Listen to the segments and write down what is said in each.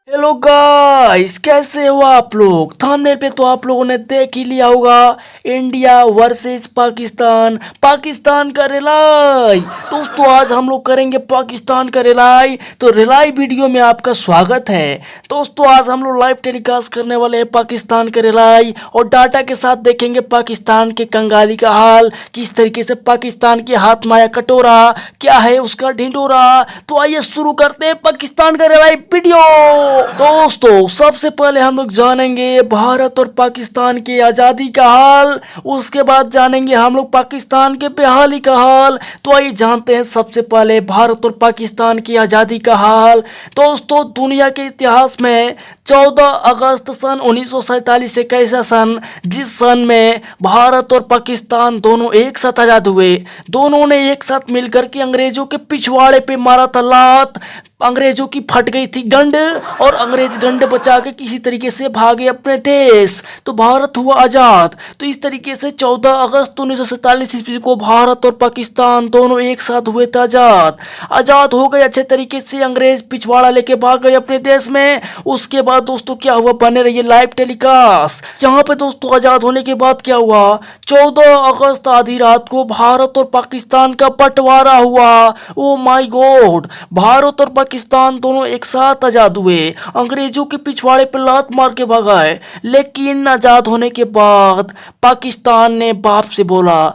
Hello guys, कैसे हो आप लोग। थंबनेल पे तो आप लोगों ने देख ही लिया होगा, इंडिया वर्सेस पाकिस्तान। पाकिस्तान का रिलाई। दोस्तों आज हम लोग करेंगे पाकिस्तान का रिलाई। तो रिलाई वीडियो में आपका स्वागत है। दोस्तों आज हम लोग लाइव टेलीकास्ट करने वाले हैं पाकिस्तान का रिलाई और डाटा के साथ देखेंगे पाकिस्तान के कंगाली का हाल, किस तरीके से पाकिस्तान के हाथ माया कटोरा क्या है उसका ढिंडोरा। तो आइए शुरू करते हैं पाकिस्तान का रिलाई वीडियो। दोस्तों सबसे पहले हम लोग जानेंगे भारत और पाकिस्तान की आज़ादी का हाल, उसके बाद जानेंगे हम लोग पाकिस्तान के बेहाली का हाल। तो आइए जानते हैं सबसे पहले भारत और पाकिस्तान की आज़ादी का हाल। दोस्तों दुनिया के इतिहास में 14 अगस्त सन 1947 एक ऐसा सन जिस सन में भारत और पाकिस्तान दोनों एक साथ आज़ाद हुए। दोनों ने एक साथ मिलकर के अंग्रेजों के पिछवाड़े पे मारा था लात। अंग्रेजों की फट गई थी गंड और अंग्रेज गंड बचा के किसी तरीके से भागे अपने देश, तो भारत हुआ आज़ाद। तो इस तरीके से 14 अगस्त 1947 ईस्वी को भारत और पाकिस्तान दोनों एक साथ हुए थे आज़ाद। आज़ाद हो गए अच्छे तरीके से, अंग्रेज पिछवाड़ा लेके भाग गए अपने देश में। उसके बाद दोस्तों क्या हुआ, बने रहिए लाइव टेलीकास्ट। यहाँ पे दोस्तों आज़ाद होने के बाद क्या हुआ, 14 अगस्त आधी रात को भारत और पाकिस्तान का बंटवारा हुआ। ओ माय गॉड, भारत और पाकिस्तान दोनों एक साथ आज़ाद हुए, अंग्रेजों के पिछवाड़े पर लात मार के भगाए। लेकिन आज़ाद होने के बाद पाकिस्तान ने बाप से बोला,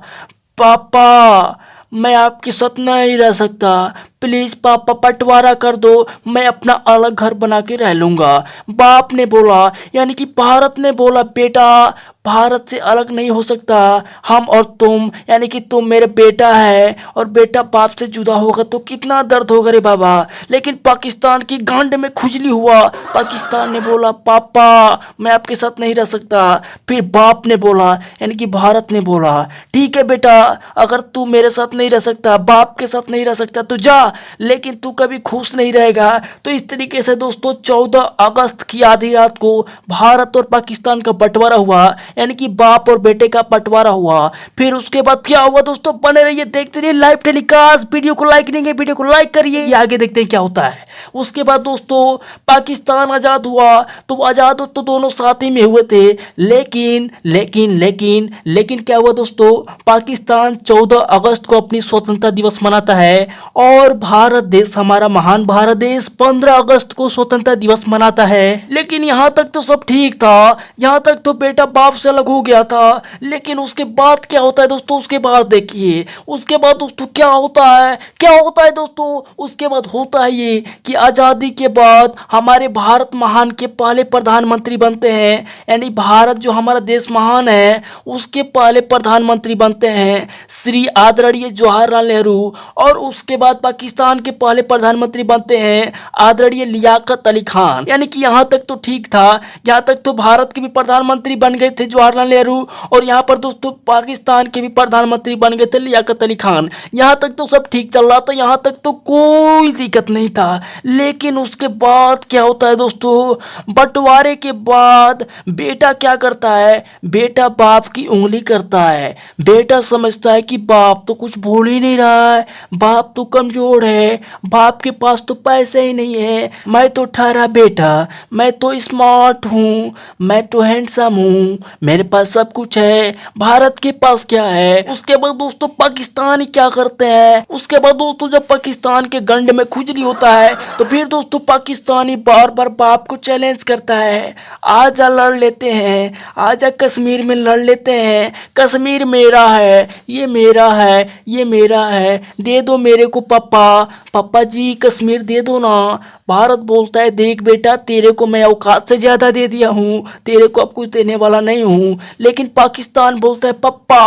पापा मैं आपके साथ नहीं रह सकता, प्लीज़ पापा बंटवारा कर दो, मैं अपना अलग घर बना के रह लूँगा। बाप ने बोला, यानी कि भारत ने बोला, बेटा भारत से अलग नहीं हो सकता, हम और तुम, यानी कि तुम मेरे बेटा है और बेटा बाप से जुदा होगा तो कितना दर्द होगा रे बाबा। लेकिन पाकिस्तान की गांड में खुजली हुआ, पाकिस्तान ने बोला पापा मैं आपके साथ नहीं रह सकता। फिर बाप ने बोला, यानी कि भारत ने बोला, ठीक है बेटा अगर तू मेरे साथ नहीं रह सकता, बाप के साथ नहीं रह सकता तो जा, लेकिन तू कभी खुश नहीं रहेगा। तो इस तरीके से दोस्तों 14 अगस्त की आधी रात को भारत और पाकिस्तान का बंटवारा हुआ, यानी कि बाप और बेटे का बंटवारा हुआ। फिर उसके बाद क्या हुआ दोस्तों, बने रहिए देखते रहिए लाइव टेलीकास्ट। वीडियो को लाइक नहीं है, वीडियो को लाइक करिए, ये आगे देखते हैं क्या होता है। उसके बाद दोस्तों पाकिस्तान आज़ाद हुआ, तो आज़ाद तो दोनों साथ ही में हुए थे। लेकिन लेकिन लेकिन लेकिन क्या हुआ दोस्तों, पाकिस्तान 14 अगस्त को अपनी स्वतंत्रता दिवस मनाता है और भारत देश, हमारा महान भारत देश 15 अगस्त को स्वतंत्रता दिवस मनाता है। लेकिन यहाँ तक तो सब ठीक था, यहाँ तक तो बेटा बाप से अलग हो गया था। लेकिन उसके बाद क्या होता है दोस्तों, उसके बाद देखिए, उसके बाद दोस्तों क्या होता है, क्या होता है दोस्तों, उसके बाद होता है ये कि आज़ादी के बाद हमारे भारत महान के पहले प्रधानमंत्री बनते हैं, यानी भारत जो हमारा देश महान है उसके पहले प्रधानमंत्री बनते हैं श्री आदरणीय जवाहरलाल नेहरू। और उसके बाद पाकिस्तान के पहले प्रधानमंत्री बनते हैं आदरणीय लियाकत अली खान। यानी कि यहाँ तक तो ठीक था, यहाँ तक तो भारत के भी प्रधानमंत्री बन गए थे जवाहरलाल नेहरू और यहाँ पर दोस्तों पाकिस्तान के भी प्रधानमंत्री बन गए थे लियाकत अली खान। यहाँ तक तो सब ठीक चल रहा था, यहाँ तक तो कोई दिक्कत नहीं था। लेकिन उसके बाद क्या होता है दोस्तों, बंटवारे के बाद बेटा क्या करता है, बेटा बाप की उंगली करता है। बेटा समझता है कि बाप तो कुछ बोल ही नहीं रहा है, बाप तो कमजोर है, बाप के पास तो पैसे ही नहीं है, मैं तो ठहरा बेटा, मैं तो स्मार्ट हूँ, मैं तो हैंडसम हूँ, मेरे पास सब कुछ है, भारत के पास क्या है। उसके बाद दोस्तों पाकिस्तानी क्या करते हैं, उसके बाद दोस्तों जब पाकिस्तान के गंड में खुजली होता है तो फिर दोस्तों पाकिस्तानी बार बार बाप को चैलेंज करता है, आजा लड़ लेते हैं, आजा कश्मीर में लड़ लेते हैं, कश्मीर मेरा है, ये मेरा है, ये मेरा है, दे दो मेरे को पापा, पापा जी कश्मीर दे दो ना। भारत बोलता है देख बेटा तेरे को मैं औकात से ज़्यादा दे दिया हूँ, तेरे को अब कुछ देने वाला नहीं हूँ। लेकिन पाकिस्तान बोलता है पप्पा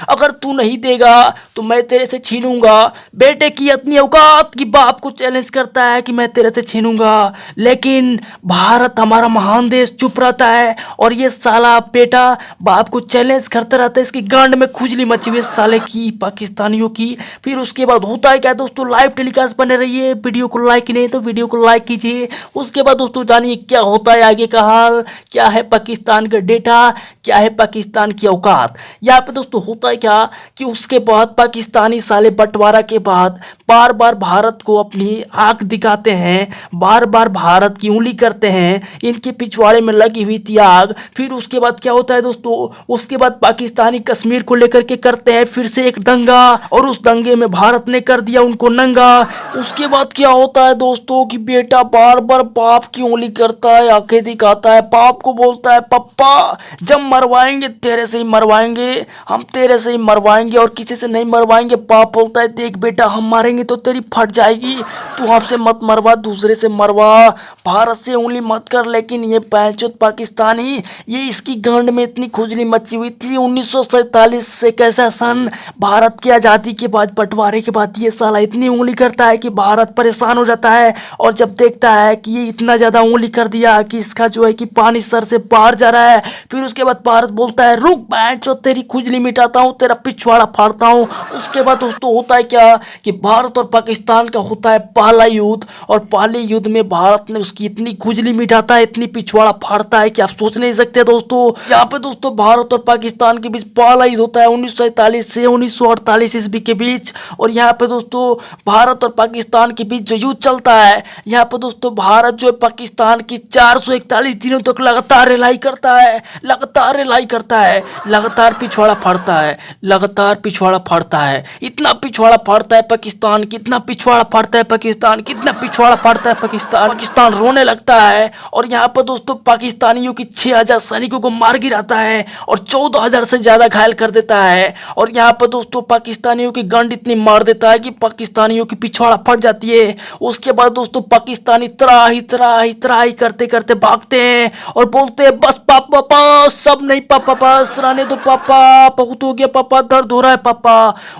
अगर तू नहीं देगा तो मैं तेरे से छीनूंगा। बेटे की इतनी औकात कि बाप को चैलेंज करता है कि मैं तेरे से छीनूंगा। लेकिन भारत हमारा महान देश चुप रहता है और ये साला बेटा बाप को चैलेंज करता रहता है। इसकी गांड में खुजली मची हुई साले की, पाकिस्तानियों की। फिर उसके बाद होता है क्या दोस्तों, लाइव टेलीकास्ट बने रहिए, वीडियो को लाइक नहीं तो वीडियो को लाइक कीजिए। उसके बाद दोस्तों जानिए क्या होता है आगे का हाल, क्या है पाकिस्तान का डेटा, क्या है पाकिस्तान की औकात। यहाँ पे दोस्तों होता है क्या कि उसके बाद पाकिस्तानी साले बंटवारा के बाद बार बार भारत को अपनी आंख दिखाते हैं, बार बार भारत की उंगली करते हैं, इनके पिछवाड़े में लगी हुई थी आग। फिर उसके बाद क्या होता है दोस्तों, उसके बाद पाकिस्तानी कश्मीर को लेकर के करते हैं फिर से एक दंगा, और उस दंगे में भारत ने कर दिया उनको नंगा। उसके बाद क्या होता है दोस्तों कि बेटा बार बार बाप की उंगली करता है, आंखें दिखाता है, बाप को बोलता है पप्पा जब मरवाएंगे तेरे से ही मरवाएंगे, हम तेरे से ही मरवाएंगे और किसी से नहीं मरवाएंगे। बाप बोलता है देख बेटा हम मारेंगे तो तेरी फट जाएगी, तू हमसे मत मरवा दूसरे से मरवा, भारत से उंगली मत कर। लेकिन ये पैंचोद पाकिस्तानी, ये इसकी गांड में इतनी खुजली मची हुई थी 1947 से, कैसा सन, भारत की आज़ादी के बाद बंटवारे के बाद ये साला इतनी उंगली करता है कि भारत परेशान हो जाता है। और जब देखता है कि ये इतना ज़्यादा उंगली कर दिया कि इसका जो है कि पानी सर से बाहर जा रहा है, फिर उसके बाद भारत बोलता है रुक पैंचोद तेरी खुजली मिटाता हूँ, तेरा पिछवाड़ा फाड़ता हूँ। उसके बाद दोस्तों होता है क्या कि भारत और पाकिस्तान का होता है पहला युद्ध, और पहले युद्ध में भारत ने उसकी इतनी खुजली मिटाता है, इतनी पिछवाड़ा फाड़ता है कि आप सोच नहीं सकते दोस्तों। यहाँ पे दोस्तों भारत और पाकिस्तान के बीच पहला युद्ध होता है 1947 से 1948 ईस्वी के बीच। और यहाँ पे दोस्तों भारत और पाकिस्तान के बीच जो युद्ध चलता है, यहाँ पे दोस्तों भारत जो है पाकिस्तान की 441 दिनों तक लगातार रिलाई करता है, लगातार रिलाई करता है, लगातार पिछवाड़ा फाड़ता है, लगातार पिछवाड़ा फाड़ता है। इतना पिछवाड़ा फाड़ता है पाकिस्तान, कितना पिछवाड़ा फाड़ता है पाकिस्तान, कितना पिछवाड़ा फाड़ता है पाकिस्तान। पाकिस्तान रोने लगता है और यहाँ पर दोस्तों पाकिस्तानियों की 6000 सैनिकों को मार गिराता है और 14000 से ज्यादा घायल कर देता है। और यहाँ पर दोस्तों पाकिस्तानियों की गंड इतनी मार देता है कि पाकिस्तानियों की पिछवाड़ा फट जाती है। उसके बाद दोस्तों पाकिस्तानी त्राही त्राही त्राही करते करते भागते हैं और बोलते हैं बस पापा बस, सब नहीं पापा बस, रहने दो पापा, बहुत हो गया पापा, दर्द हो रहा है पापा।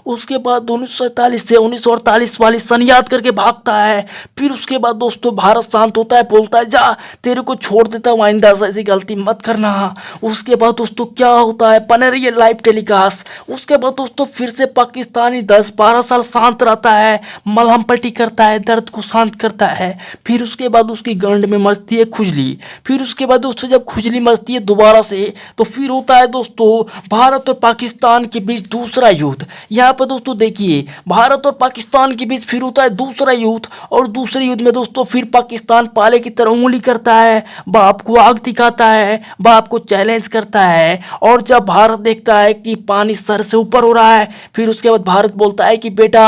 उसके बाद 1947 से 1948 वाली सन याद करके भागता है। फिर उसके बाद दोस्तों भारत शांत होता है, बोलता है जा तेरे को छोड़ देता हूँ, आइंदा से ऐसी गलती मत करना। उसके बाद दोस्तों क्या होता है, बने रहिए लाइव टेलीकास्ट। उसके बाद दोस्तों फिर से पाकिस्तानी 10-12 साल शांत रहता है, मलहम पट्टी करता है, दर्द को शांत करता है। फिर उसके बाद उसकी गंड में मचती है खुजली। फिर उसके बाद दोस्तों जब खुजली मचती है दोबारा से, तो फिर होता है दोस्तों भारत और पाकिस्तान के बीच दूसरा युद्ध। यहाँ पर दोस्तों देखिए भारत और पाकिस्तान के बीच फिर होता है दूसरा युद्ध, और दूसरे युद्ध में दोस्तों फिर पाकिस्तान पाले की तरह उंगली करता है, बाप को आग दिखाता है, बाप को चैलेंज करता है। और जब भारत देखता है कि पानी सर से ऊपर हो रहा है, फिर उसके बाद भारत बोलता है कि बेटा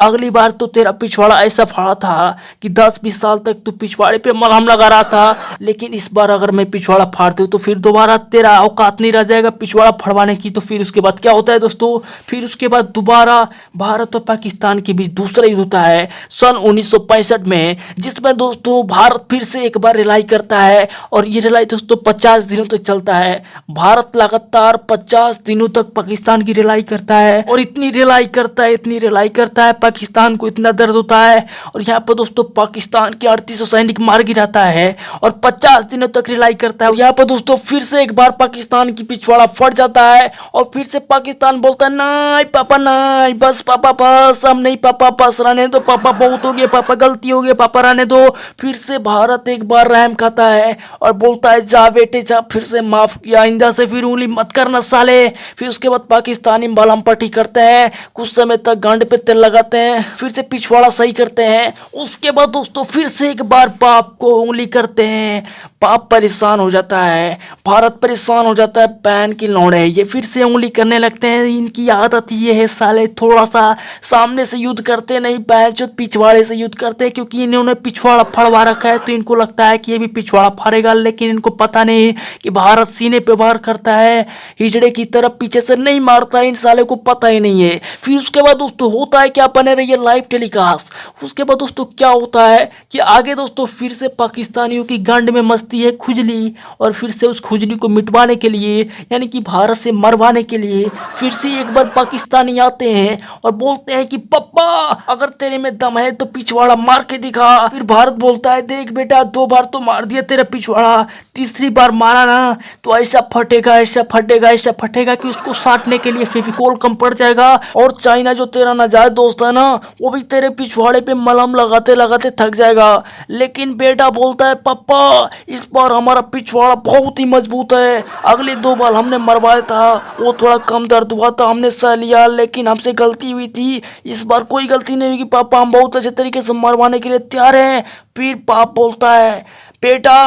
अगली बार तो तेरा पिछवाड़ा ऐसा फाड़ा था कि 10-20 साल तक तू पिछवाड़े पे मलहम लगा रहा था, लेकिन इस बार अगर मैं पिछवाड़ा फाड़ दूं तो फिर दोबारा तेरा औकात नहीं रह जाएगा पिछवाड़ा फड़वाने की। तो फिर उसके बाद क्या होता है दोस्तों, फिर उसके बाद दोबारा भारत और पाकिस्तान के बीच दूसरा युद्ध होता है सन 1965 में, जिसमें दोस्तों भारत फिर से एक बार रिलाई करता है। और ये रिलाई दोस्तों 50 दिनों तक चलता है। भारत लगातार 50 दिनों तक पाकिस्तान की रिलाई करता है, और इतनी रिलाई करता है, इतनी रिलाई करता है, पाकिस्तान को इतना दर्द होता है। और यहाँ पर दोस्तों पाकिस्तान के 3800 सैनिक मार गिराता है और 50 दिनों तक रिलाई करता है। यहाँ पर दोस्तों फिर से एक बार पाकिस्तान की पिछवाड़ा फट जाता है, और फिर से पाकिस्तान बोलता है नहीं पापा नहीं, बस पापा बस, हम नहीं पापा बस, रहने दो पापा, बहुत हो गया पापा, गलती हो गई पापा, रहने दो। फिर से भारत एक बार रहम खाता है और बोलता है जा बेटे जा, फिर से माफ किया, आइंदा से फिर उंगली मत करना साले। फिर उसके बाद पाकिस्तानी मलहम पट्टी करते हैं, कुछ समय तक गांड पे तेल लगाते हैं, फिर से पिछवाड़ा सही करते हैं। उसके बाद दोस्तों फिर से एक बार बाप को उंगली करते हैं, बाप परेशान हो जाता है, भारत परेशान हो जाता है, पैन की लौड़े ये फिर से उंगली करने लगते हैं। इनकी आदत ये है साले, थोड़ा सा सामने से युद्ध करते नहीं, पैर जो पिछवाड़े से युद्ध करते हैं, क्योंकि इन्होंने पिछवाड़ा फड़वा रखा है तो इनको लगता है कि ये भी पिछवाड़ा फाड़ेगा। लेकिन इनको पता नहीं कि भारत सीने पे वार करता है, हिजड़े की तरफ पीछे से नहीं मारता, इन साले को पता ही नहीं है। फिर उसके बाद दोस्तों होता है क्या, बने रहिए लाइव टेलीकास्ट। उसके बाद दोस्तों क्या होता है कि आगे दोस्तों फिर से पाकिस्तानियों की गंड में मचती है खुजली, और फिर से उस खुजली को मिटवाने के लिए, यानी कि भारत से मरवाने के लिए फिर से एक बार पाकिस्तानी आते हैं और बोलते हैं कि पप्पा अगर तेरे में दम है तो पिछवाड़ा मार के दिखा। फिर भारत बोलता है देख बेटा 2 बार तो मार दिया तेरा पिछवाड़ा, तीसरी बार मारा ना तो ऐसा फटेगा ऐसा फटेगा ऐसा फटेगा कि उसको साटने के लिए फेविकोल कम पड़ जाएगा। और चाइना जो तेरा नाजायज दोस्त है ना, वो भी तेरे पिछवाड़े पे मलहम लगाते लगाते थक जाएगा। लेकिन बेटा बोलता है पापा इस बार हमारा पिछवाड़ा बहुत ही मजबूत है, अगले 2 बार हमने मरवाया था वो थोड़ा कम दर्द हुआ था, हमने सह लिया, लेकिन हमसे गलती हुई थी, इस बार कोई गलती नहीं होगी पापा, हम बहुत अच्छे तरीके से मरवाने के लिए तैयार हैं। फिर पाप बोलता है बेटा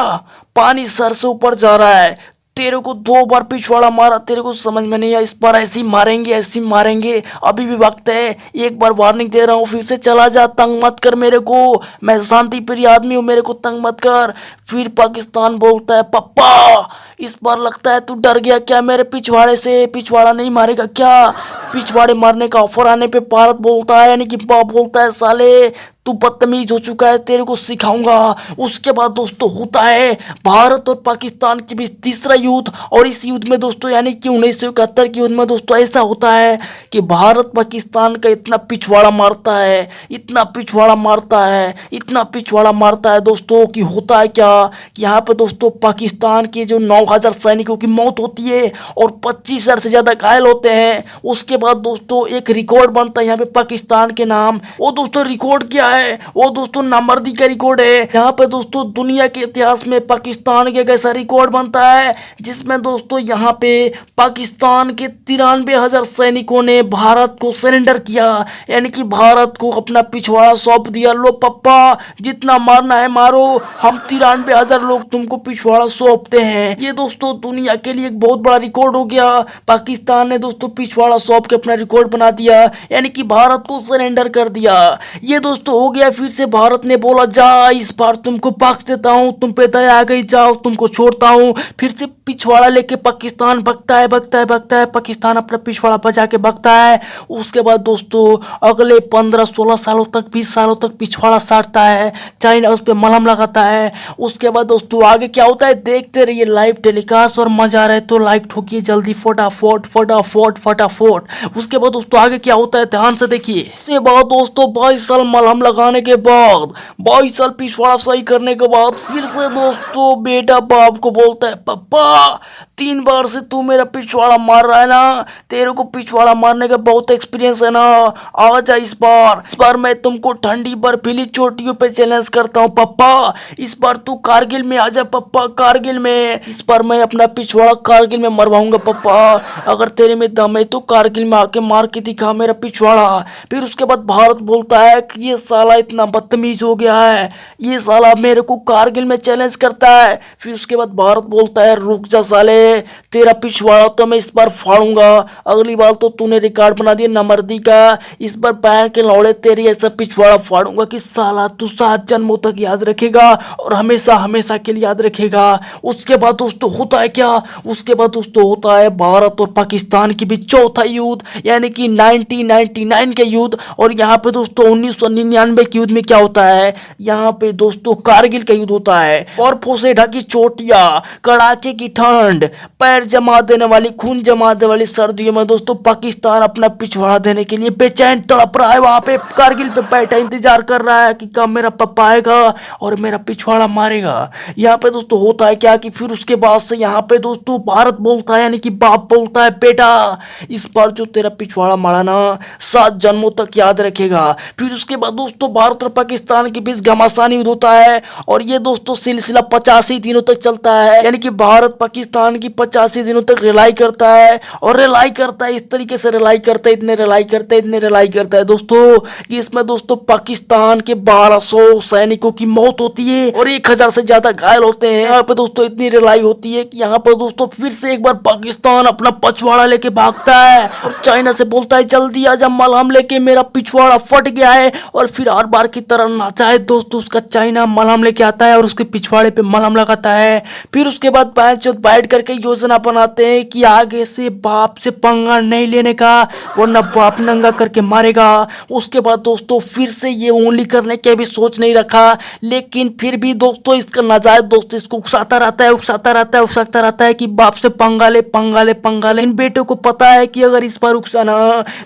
पानी सर से ऊपर जा रहा है, तेरे को 2 बार पिछवाड़ा मारा, तेरे को समझ में नहीं आया, इस बार ऐसे ही मारेंगे ऐसे ही मारेंगे, अभी भी वक्त है, एक बार वार्निंग दे रहा हूँ, फिर से चला जा, तंग मत कर मेरे को, मैं शांति प्रिय आदमी हूँ, मेरे को तंग मत कर। फिर पाकिस्तान बोलता है पप्पा इस बार लगता है तू डर गया क्या मेरे पिछवाड़े से, पिछवाड़ा नहीं मारेगा क्या? पिछवाड़े मारने का ऑफर आने पे भारत बोलता है यानी कि बाप बोलता है साले तू बदतमीज हो चुका है, तेरे को सिखाऊंगा। उसके बाद दोस्तों होता है भारत और पाकिस्तान के बीच तीसरा युद्ध, और इस युद्ध में दोस्तों यानी कि 1971 के युद्ध में दोस्तों ऐसा होता है कि भारत पाकिस्तान का इतना पिछवाड़ा मारता है, इतना पिछवाड़ा मारता है, इतना पिछवाड़ा मारता है दोस्तों कि होता है क्या कि यहाँ पे दोस्तों पाकिस्तान के जो 9000 सैनिकों की मौत होती है और 25,000 से ज़्यादा घायल होते हैं। उसके बाद दोस्तों एक रिकॉर्ड बनता है यहाँ पे पाकिस्तान के नाम, वो दोस्तों रिकॉर्ड क्या है, वो दोस्तों नामर्दी का रिकॉर्ड है। यहाँ पे दोस्तों दुनिया के इतिहास में पाकिस्तान के कैसा रिकॉर्ड बनता है जिसमें दोस्तों यहाँ पे पाकिस्तान के 93,000 सैनिकों ने भारत को सरेंडर किया, यानी कि भारत को अपना पिछवाड़ा सौंप दिया, लो पप्पा जितना मारना है मारो, हम 93,000 लोग तुमको पिछवाड़ा सौंपते हैं। ये दोस्तों दुनिया के लिए एक बहुत बड़ा रिकॉर्ड हो गया, पाकिस्तान ने दोस्तों पिछवाड़ा सौंप के अपना रिकॉर्ड बना दिया, यानी कि भारत को सरेंडर कर दिया। ये दोस्तों हो गया। फिर से भारत ने बोला जा इस बार तुमको बख्श देता हूँ, तुम पे दया आ गई, जाओ तुमको छोड़ता हूँ। फिर से पिछवाड़ा लेके पाकिस्तान भगता है भगता है भगता है, पाकिस्तान अपना पिछवाड़ा बचा के भगता है। उसके बाद दोस्तों अगले 15-16 सालों तक 20 सालों तक पिछवाड़ा साटता है, चाइना उस पर मलहम लगाता है। उसके बाद दोस्तों आगे क्या होता है देखते रहिए लाइव टेलीकास्ट, और मजा आ रहा है तो लाइक ठोकिए जल्दी फटाफट फटाफट फटाफट। उसके बाद दोस्तों आगे क्या होता है ध्यान से देखिए। उसके बाद दोस्तों 22 साल मलहम लगाने के बाद 22 साल पिछवाड़ा सही करने के बाद फिर से दोस्तों बेटा बाप को बोलता है पापा 3 बार से तू मेरा पिछवाड़ा मार रहा है ना, तेरे को पिछवाड़ा मारने का बहुत एक्सपीरियंस है ना, आ जा इस बार मैं तुमको ठंडी बर्फीली चोटियों पे चैलेंज करता हूँ पापा, इस बार तू कारगिल में आ जा पापा, कारगिल में इस बार मैं अपना पिछवाड़ा कारगिल में मरवाऊंगा पापा, अगर तेरे में दम है तो कारगिल में आके मार के दिखा मेरा पिछवाड़ा। फिर उसके बाद भारत बोलता है कि ये साला इतना बदतमीज हो गया है, ये साला मेरे को कारगिल में चैलेंज करता है। फिर उसके बाद भारत बोलता है रुक जा साले, तेरा पिछवाड़ा तो मैं इस बार फाड़ूंगा, अगली बार तो तूने रिकॉर्ड बना दिया नमर्दी का, इस बार पैर के लौड़े तेरी ऐसा पिछवाड़ा फाड़ूंगा कि साला तू 7 जन्मों तक याद रखेगा और हमेशा हमेशा के लिए याद रखेगा। उसके बाद दोस्तों होता है क्या, उसके बाद दोस्तों होता है भारत और पाकिस्तान के बीच चौथा युद्ध, यानी कि 1999 के युद्ध। और यहाँ पे दोस्तों 1999 के युद्ध में क्या होता है, यहाँ पे दोस्तों कारगिल का युद्ध होता है। बर्फों से ढकी चोटियां, कड़ाके की ठंड, पैर जमा देने वाली खून जमा देने वाली सर्दियों में दोस्तों पाकिस्तान अपना पिछवाड़ा देने के लिए बेचैन तड़प रहा है, वहां पे कारगिल पे बैठा इंतजार कर रहा है कि कब मेरा पापा आएगा और मेरा पिछवाड़ा मारेगा। यहाँ पे दोस्तों होता है क्या कि फिर उसके बाद से यहाँ पे दोस्तों भारत बोलता है यानी कि बाप बोलता है बेटा इस बार जो तेरा पिछवाड़ा मारा ना 7 जन्मों तक याद रखेगा। फिर उसके बाद दोस्तों भारत और पाकिस्तान के बीच घमासान युद्ध होता है और ये दोस्तों सिलसिला 85 दिनों तक चलता है, यानी कि भारत पाकिस्तान की 85 दिनों तक रिलाई करता है और रिलाई करता है, इस तरीके से रिलाई करता है, इतने रिलाई करता है, इतने रिलाई करता है दोस्तों कि इसमें दोस्तों पाकिस्तान के 1200 सैनिकों की मौत होती है और 1000 से ज्यादा घायल होते हैं। यहाँ पे दोस्तों इतनी रिलाई होती है कि यहाँ पर दोस्तों फिर से एक बार पाकिस्तान अपना पिछवाड़ा लेके भागता है और चाइना से बोलता है जल्दी आजा मलहम लेके, मेरा पिछवाड़ा फट गया है। और फिर हर बार की तरह नाचा है दोस्तों उसका चाइना मलहम लेके आता है और उसके पिछवाड़े पे मलहम लगाता है। फिर उसके बाद बैठ करके योजना बनाते हैं कि आगे से बाप से पंगा नहीं लेने का वरना बाप नंगा करके मारेगा। उसके बाद दोस्तों फिर से ये उंगली करने के भी सोच नहीं रखा, लेकिन फिर भी दोस्तों इसका नाजायज दोस्त इसको उकसाता रहता है कि बाप से पंगा ले पंगा ले पंगा ले। इन बेटों को पता है कि अगर इस बार उकसाना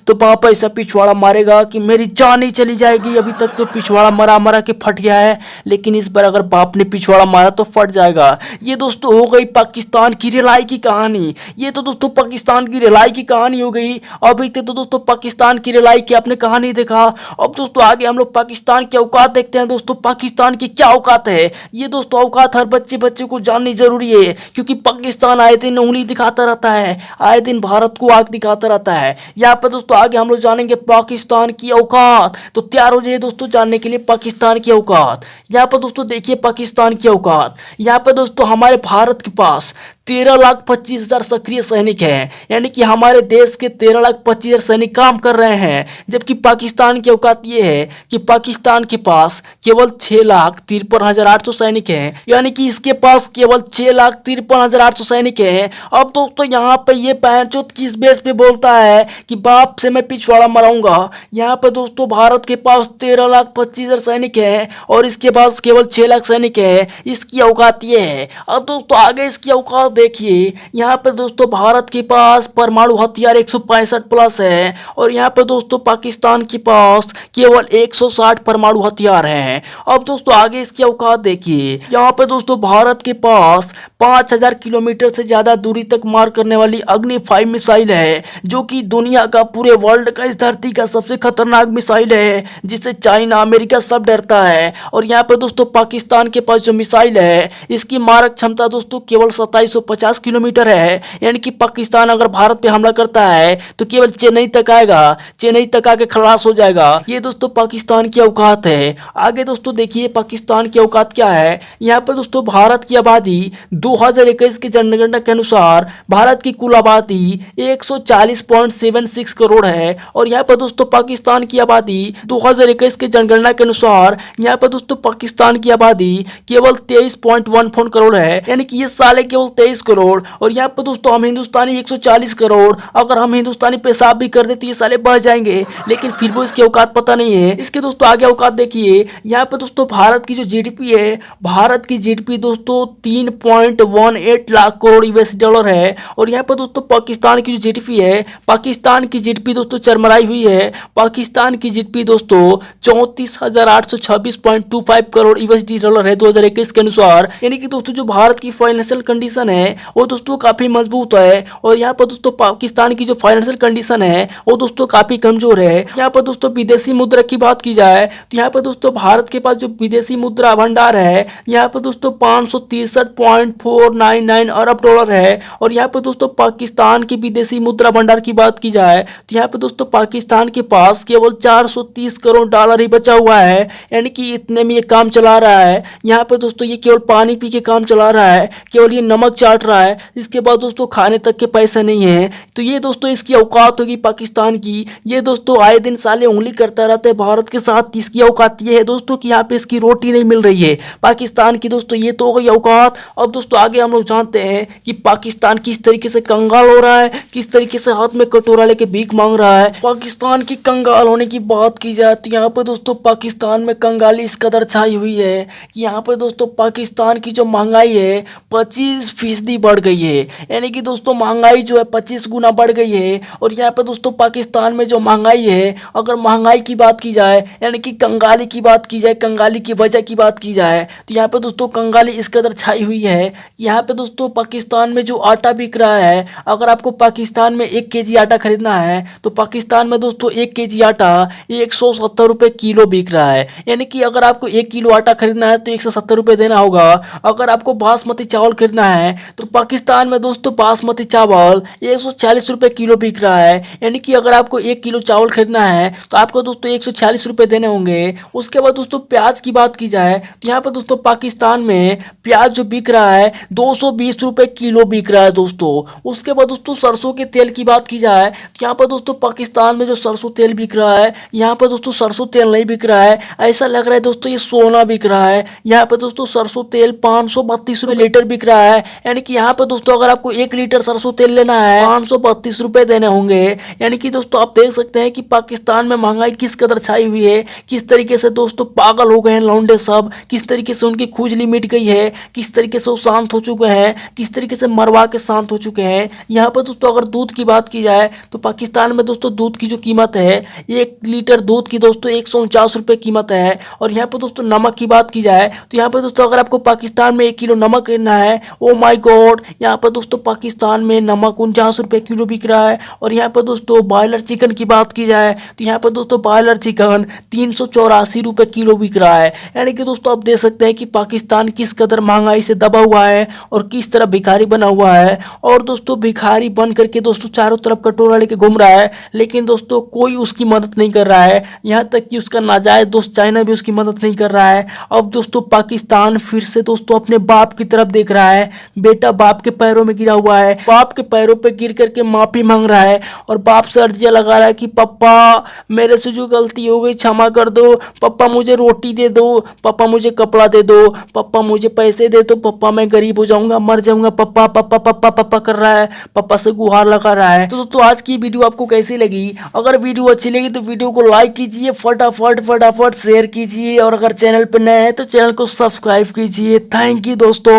तो बाप ऐसा पिछवाड़ा मारेगा कि मेरी जान ही चली जाएगी। अब अभी तक तो पिछवाड़ा मरा मरा के फट गया है, लेकिन इस बार अगर बाप ने पिछवाड़ा मारा तो फट जाएगा। ये दोस्तों हो गई पाकिस्तान की रिलाई की कहानी। ये तो दोस्तों पाकिस्तान की रिलाई की कहानी हो गई। अभी तक तो दोस्तों पाकिस्तान की रिलाई की आपने कहानी देखा। अब दोस्तों आगे हम लोग पाकिस्तान की औकात देखते हैं। दोस्तों पाकिस्तान की क्या औकात है, ये दोस्तों औकात हर बच्चे को जाननी जरूरी है, क्योंकि पाकिस्तान आए दिन उंगली दिखाता रहता है, आए दिन भारत को आग दिखाता रहता है। यहाँ पर दोस्तों आगे हम लोग जानेंगे पाकिस्तान की औकात। तो तैयार हो जाइए दोस्तों जानने के लिए पाकिस्तान की औकात। यहाँ पर दोस्तों देखिए पाकिस्तान की औकात। यहाँ पर दोस्तों हमारे भारत के पास 13,25,000 सक्रिय सैनिक हैं, यानी कि हमारे देश के 13,25,000 सैनिक काम कर रहे हैं। जबकि पाकिस्तान की औकात ये है कि पाकिस्तान के पास केवल 6,53,800 सैनिक हैं, यानी कि इसके पास केवल 6,53,800 सैनिक हैं। अब दोस्तों यहाँ पे ये पैंचोत किस बेस पे बोलता है कि बाप से मैं पिछवाड़ा मराऊंगा। यहाँ पे दोस्तों भारत के पास 13,25,000 सैनिक हैं और इसके पास केवल 6 लाख सैनिक हैं। इसकी औकात ये है। अब दोस्तों आगे इसकी औकात देखिए। यहाँ पे दोस्तों भारत के पास परमाणु हथियार 165 प्लस है और यहाँ पे दोस्तों पाकिस्तान के पास केवल 160 परमाणु हथियार हैं। अब दोस्तों आगे इसकी औकात देखिए। यहाँ पे दोस्तों भारत के पास 5,000 किलोमीटर से ज्यादा दूरी तक मार करने वाली अग्नि 5 मिसाइल है, जो कि दुनिया का पूरे वर्ल्ड का इस धरती का सबसे खतरनाक मिसाइल है, जिससे चाइना अमेरिका सब डरता है। और यहाँ पे दोस्तों पाकिस्तान के पास जो मिसाइल है इसकी मारक क्षमता दोस्तों केवल 2750 किलोमीटर है, यानी कि पाकिस्तान अगर भारत पे हमला करता है तो केवल चेन्नई तक आएगा, चेन्नई तक आके खलास हो जाएगा। ये दोस्तों पाकिस्तान की औकात है। आगे दोस्तों देखिए पाकिस्तान की औकात क्या है। यहाँ पर दोस्तों भारत की आबादी 2021 की जनगणना के अनुसार भारत की कुल आबादी 140.76 करोड़ है और यहाँ पर दोस्तों पाकिस्तान की आबादी 2021 की जनगणना के अनुसार यहाँ पर दोस्तों पाकिस्तान की आबादी केवल 23.14 करोड़ है, यानी कि ये साले केवल 23 करोड़। और यहाँ पर दोस्तों हम हिंदुस्तानी 140 करोड़, अगर हम हिंदुस्तानी पेशाब भी कर दे तो ये साले बढ़ जाएंगे, लेकिन फिर भी इसकी औकात पता नहीं है। इसके दोस्तों आगे औकात देखिए। यहाँ पर दोस्तों भारत की जो जीडीपी है, भारत की जीडीपी दोस्तों 3.18 लाख करोड़ यूएस डॉलर है। और यहाँ पर दोस्तों पाकिस्तान की जो जीडीपी है, पाकिस्तान की जीडीपी दोस्तों चरमराई हुई है। पाकिस्तान की जीडीपी दोस्तों 34,826.25 करोड़ यूएसडी डॉलर है 2021 के अनुसार, यानी कि दोस्तों जो भारत की फाइनेंशियल कंडीशन है वो दोस्तों काफी मजबूत है। और यहाँ पर दोस्तों पाकिस्तान की जो फाइनेंशियल कंडीशन है वो दोस्तों काफी कमजोर है। यहाँ पर दोस्तों विदेशी मुद्रा की बात की जाए तो यहाँ पर दोस्तों भारत के पास जो विदेशी मुद्रा भंडार है यहाँ पर दोस्तों 563.499 अरब डॉलर है। और यहाँ पर दोस्तों पाकिस्तान की विदेशी मुद्रा भंडार की बात की जाए तो यहाँ पर दोस्तों पाकिस्तान के पास केवल 430 करोड़ डॉलर ही बचा हुआ है, यानी कि इतने में ये काम चला रहा है। यहाँ पर दोस्तों ये केवल पानी पी के काम चला रहा है, केवल ये नमक चाट रहा है, इसके बाद दोस्तों खाने तक के पैसे नहीं है। तो ये दोस्तों इसकी औकात होगी पाकिस्तान की। ये दोस्तों आए दिन साले उंगली करता रहता है भारत के साथ। इसकी औकात ये है दोस्तों कि यहाँ पे इसकी रोटी नहीं मिल रही है पाकिस्तान की। दोस्तों ये तो हो गई औकात। अब दोस्तों आगे हम लोग जानते हैं कि पाकिस्तान किस तरीके से कंगाल हो रहा है, किस तरीके से हाथ में कटोरा लेके भीख मांग रहा है। पाकिस्तान की कंगाल होने की बात की जाए तो यहाँ पर दोस्तों पाकिस्तान में कंगाली इस कदर छाई हुई है कि यहाँ पर दोस्तों पाकिस्तान की जो महंगाई है 25% बढ़ गई है, यानी कि दोस्तों महंगाई जो है 25 गुना बढ़ गई है। और यहाँ पर दोस्तों पाकिस्तान में जो महंगाई है, अगर महंगाई की बात की जाए यानी कि कंगाली की बात की जाए, कंगाली की वजह की बात की जाए तो यहाँ पर दोस्तों कंगाली इस कदर छाई हुई है। यहाँ पे दोस्तों पाकिस्तान में जो आटा बिक रहा है, अगर आपको पाकिस्तान में 1 केजी आटा खरीदना है तो पाकिस्तान में दोस्तों 1 केजी आटा 170 रुपये किलो बिक रहा है, यानी कि अगर आपको 1 किलो आटा खरीदना है तो 170 रुपये देना होगा। अगर आपको बासमती चावल खरीदना है तो पाकिस्तान में दोस्तों बासमती चावल 146 रुपये किलो बिक रहा है, यानी कि अगर आपको 1 किलो चावल खरीदना है तो आपको दोस्तों 146 रुपये देने होंगे। उसके बाद दोस्तों प्याज की बात की जाए तो यहाँ पर दोस्तों पाकिस्तान में प्याज जो बिक रहा है 220 रुपये किलो बिक रहा है दोस्तों। उसके बाद दोस्तों सरसों के तेल की बात की जाए तो यहाँ पर दोस्तों पाकिस्तान में जो सरसों तेल बिक रहा है, यहाँ पर दोस्तों सरसों तेल नहीं बिक रहा है, ऐसा लग रहा है दोस्तों ये सोना बिक रहा है। यहाँ पर दोस्तों सरसों तेल 532 रुपये लीटर बिक रहा है, यानी यानी कि यहाँ पे दोस्तों अगर आपको 1 लीटर सरसों तेल लेना है 532 रुपए देने होंगे। यानी कि दोस्तों आप देख सकते हैं कि पाकिस्तान में महंगाई किस कदर छाई हुई है, किस तरीके से दोस्तों पागल हो गए हैं लौंडे सब, किस तरीके से उनकी खुजली मिट गई है, किस तरीके से वो शांत हो चुके हैं, किस तरीके से मरवा के शांत हो चुके हैं। यहाँ पर दोस्तों अगर दूध की बात की जाए तो पाकिस्तान में दोस्तों दूध की जो कीमत है 1 लीटर दूध की दोस्तों 149 रुपये कीमत है। और यहाँ पर दोस्तों नमक की बात की जाए तो यहाँ पर दोस्तों अगर आपको पाकिस्तान में 1 किलो नमक लेना है, ओ माय गॉड, यहाँ पर दोस्तों पाकिस्तान में नमक 49 रुपये किलो बिक रहा है। और यहाँ पर दोस्तों बॉयलर चिकन की बात की जाए तो यहाँ पर दोस्तों बॉयलर चिकन 384 रुपये किलो बिक रहा है। यानी कि दोस्तों आप देख सकते हैं कि पाकिस्तान किस कदर महंगाई से दबा हुआ है और किस तरह भिखारी बना हुआ है। और दोस्तों भिखारी बन करके दोस्तों चारों तरफ कटोरा लेके घूम रहा है, लेकिन दोस्तों कोई उसकी मदद नहीं कर रहा है। यहाँ तक कि उसका नाजायज दोस्त चाइना भी उसकी मदद नहीं कर रहा है। अब दोस्तों पाकिस्तान फिर से दोस्तों अपने बाप की तरफ देख रहा है। बेटा बाप के पैरों में गिरा हुआ है, बाप के पैरों पे गिर करके माफी मांग रहा है और बाप से अर्जियां लगा रहा है कि पापा मेरे से जो गलती हो गई क्षमा कर दो, पापा मुझे रोटी दे दो, पापा मुझे कपड़ा दे दो, पापा मुझे पैसे दे दो, पापा मैं गरीब हो जाऊंगा, मर जाऊंगा, पापा पापा पापा पापा कर रहा है, पापा से गुहार लगा रहा है। तो दोस्तों आज की वीडियो आपको कैसी लगी? अगर वीडियो अच्छी लगी तो वीडियो को लाइक कीजिए, फटाफट फटाफट शेयर कीजिए और अगर चैनल पर नए हैं तो चैनल को सब्सक्राइब कीजिए। थैंक यू दोस्तों।